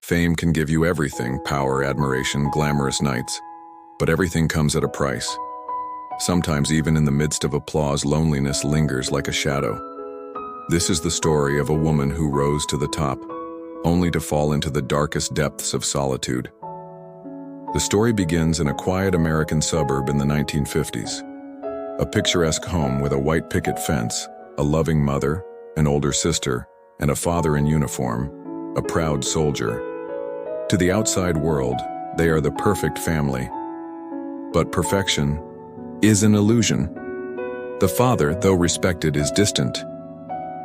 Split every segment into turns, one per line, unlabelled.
Fame can give you everything: power, admiration, glamorous nights. But everything comes at a price. Sometimes even in the midst of applause, loneliness lingers like a shadow. This is the story of a woman who rose to the top, only to fall into the darkest depths of solitude. The story begins in a quiet American suburb in the 1950s. A picturesque home with a white picket fence, a loving mother, an older sister, and a father in uniform, a proud soldier. To the outside world, they are the perfect family. But perfection is an illusion. The father, though respected, is distant.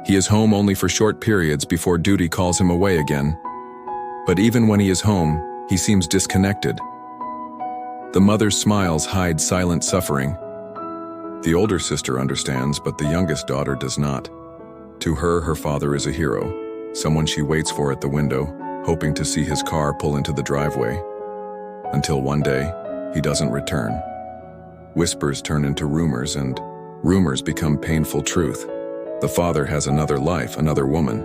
He is home only for short periods before duty calls him away again. But even when he is home, he seems disconnected. The mother's smiles hide silent suffering. The older sister understands, but the youngest daughter does not. To her, her father is a hero, someone she waits for at the window, hoping to see his car pull into the driveway. Until one day, he doesn't return. Whispers turn into rumors, and rumors become painful truth. The father has another life, another woman.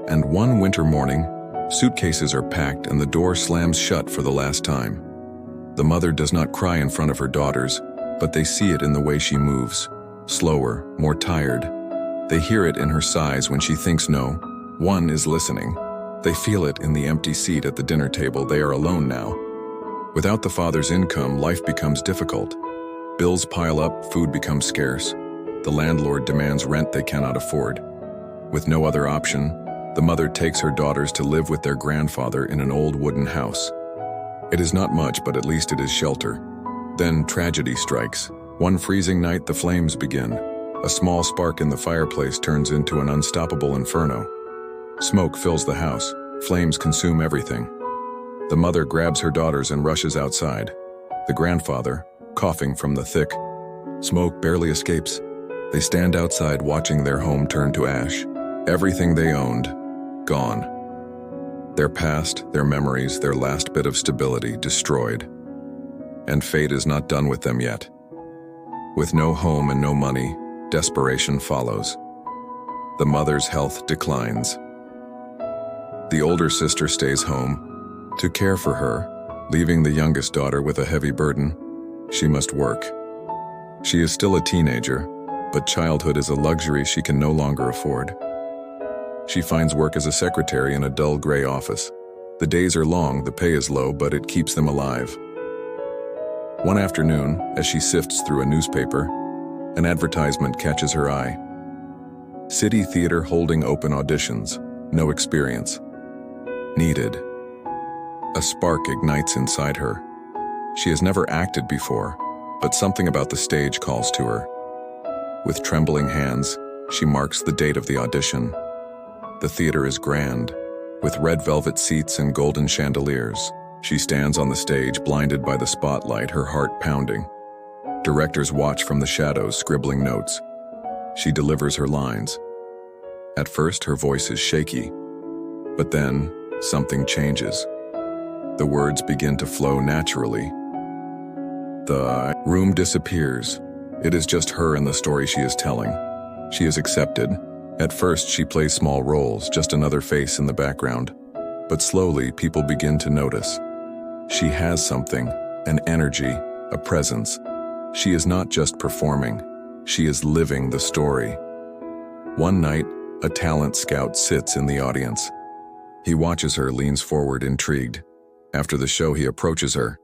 And one winter morning, suitcases are packed and the door slams shut for the last time. The mother does not cry in front of her daughters, but they see it in the way she moves, slower, more tired. They hear it in her sighs when she thinks no one is listening. They feel it in the empty seat at the dinner table. They are alone now. Without the father's income, life becomes difficult. Bills pile up, food becomes scarce. The landlord demands rent they cannot afford. With no other option, the mother takes her daughters to live with their grandfather in an old wooden house. It is not much, but at least it is shelter. Then tragedy strikes. One freezing night, the flames begin. A small spark in the fireplace turns into an unstoppable inferno. Smoke fills the house. Flames consume everything. The mother grabs her daughters and rushes outside. The grandfather, coughing from the thick smoke, barely escapes. They stand outside watching their home turn to ash. Everything they owned, gone. Their past, their memories, their last bit of stability, destroyed. And fate is not done with them yet. With no home and no money, desperation follows. The mother's health declines. The older sister stays home to care for her, leaving the youngest daughter with a heavy burden. She must work. She is still a teenager, but childhood is a luxury she can no longer afford. She finds work as a secretary in a dull gray office. The days are long, the pay is low, but it keeps them alive. One afternoon, as she sifts through a newspaper, an advertisement catches her eye. City Theater holding open auditions. No experience needed. A spark ignites inside her. She has never acted before, but something about the stage calls to her. With trembling hands, she marks the date of the audition. The theater is grand, with red velvet seats and golden chandeliers. She stands on the stage, blinded by the spotlight, her heart pounding. Directors watch from the shadows, scribbling notes. She delivers her lines. At first, her voice is shaky, but then something changes. The words begin to flow naturally. The room disappears. It is just her and the story she is telling. She is accepted. At first, she plays small roles, just another face in the background. But slowly, people begin to notice. She has something, an energy, a presence. She is not just performing. She is living the story. One night, a talent scout sits in the audience. He watches her, leans forward, intrigued. After the show, he approaches her.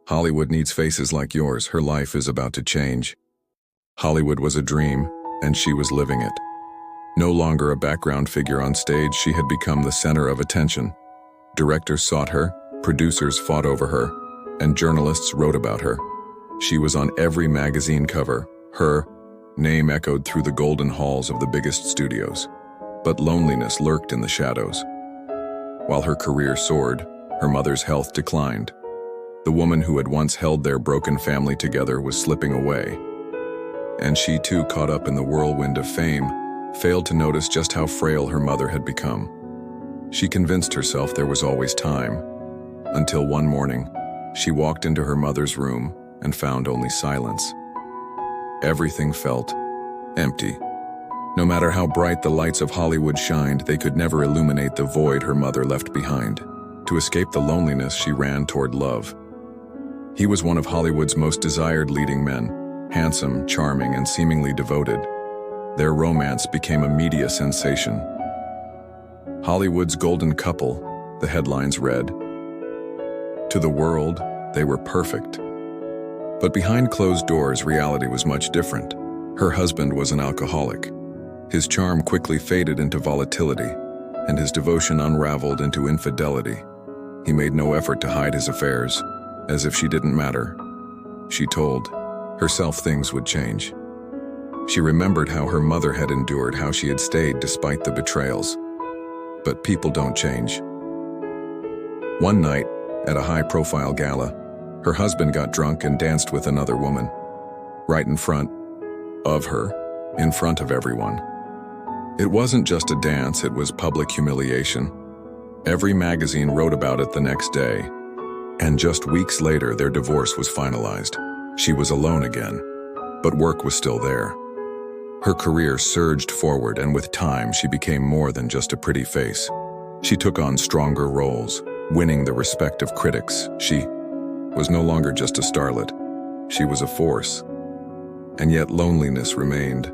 Hollywood needs faces like yours. Her life is about to change. Hollywood was a dream, and she was living it. No longer a background figure on stage, she had become the center of attention. Directors sought her, producers fought over her, and journalists wrote about her. She was on every magazine cover. Her name echoed through the golden halls of the biggest studios. But loneliness lurked in the shadows. While her career soared, her mother's health declined. The woman who had once held their broken family together was slipping away. And she too, caught up in the whirlwind of fame, failed to notice just how frail her mother had become. She convinced herself there was always time, until one morning, she walked into her mother's room and found only silence. Everything felt empty. No matter how bright the lights of Hollywood shined, they could never illuminate the void her mother left behind. To escape the loneliness, she ran toward love. He was one of Hollywood's most desired leading men, handsome, charming, and seemingly devoted. Their romance became a media sensation. Hollywood's golden couple, the headlines read. To the world, they were perfect. But behind closed doors, reality was much different. Her husband was an alcoholic. His charm quickly faded into volatility, and his devotion unraveled into infidelity. He made no effort to hide his affairs, as if she didn't matter. She told herself things would change. She remembered how her mother had endured, how she had stayed despite the betrayals. But people don't change. One night, at a high-profile gala, her husband got drunk and danced with another woman, right in front of her, in front of everyone. It wasn't just a dance, it was public humiliation. Every magazine wrote about it the next day, and just weeks later their divorce was finalized. She was alone again, but work was still there. Her career surged forward, and with time she became more than just a pretty face. She took on stronger roles, winning the respect of critics. She was no longer just a starlet. She was a force. And yet loneliness remained.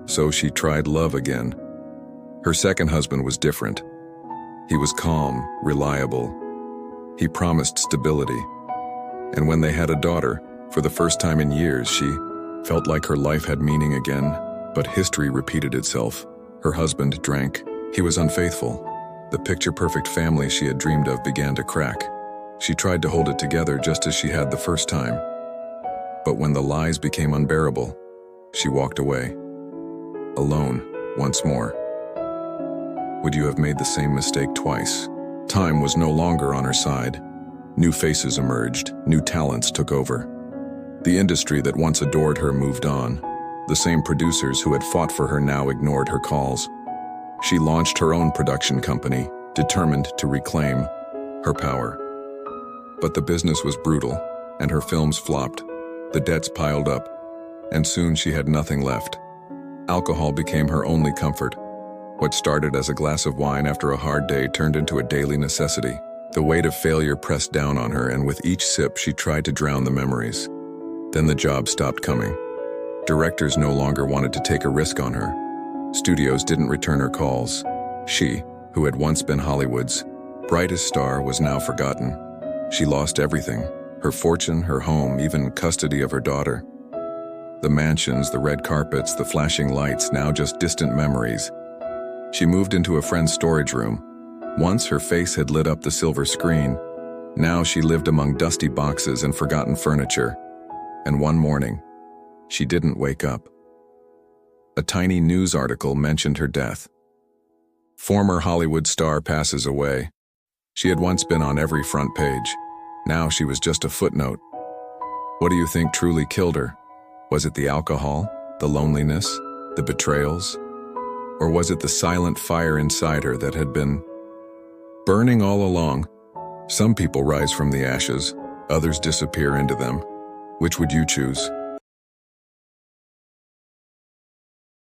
So she tried love again. Her second husband was different. He was calm, reliable. He promised stability. And when they had a daughter, for the first time in years, she felt like her life had meaning again. But history repeated itself. Her husband drank. He was unfaithful. The picture-perfect family she had dreamed of began to crack. She tried to hold it together just as she had the first time. But when the lies became unbearable, she walked away. Alone, once more. Would you have made the same mistake twice? Time was no longer on her side. New faces emerged, new talents took over. The industry that once adored her moved on. The same producers who had fought for her now ignored her calls. She launched her own production company, determined to reclaim her power. But the business was brutal, and her films flopped. The debts piled up, and soon she had nothing left. Alcohol became her only comfort. What started as a glass of wine after a hard day turned into a daily necessity. The weight of failure pressed down on her, and with each sip she tried to drown the memories. Then the job stopped coming. Directors no longer wanted to take a risk on her. Studios didn't return her calls. She, who had once been Hollywood's brightest star, was now forgotten. She lost everything, her fortune, her home, even custody of her daughter. The mansions, the red carpets, the flashing lights, now just distant memories. She moved into a friend's storage room. Once her face had lit up the silver screen. Now she lived among dusty boxes and forgotten furniture. And one morning, she didn't wake up. A tiny news article mentioned her death. Former Hollywood star passes away. She had once been on every front page. Now she was just a footnote. What do you think truly killed her? Was it the alcohol, the loneliness, the betrayals? Or was it the silent fire inside her that had been burning all along? Some people rise from the ashes, others disappear into them. Which would you choose?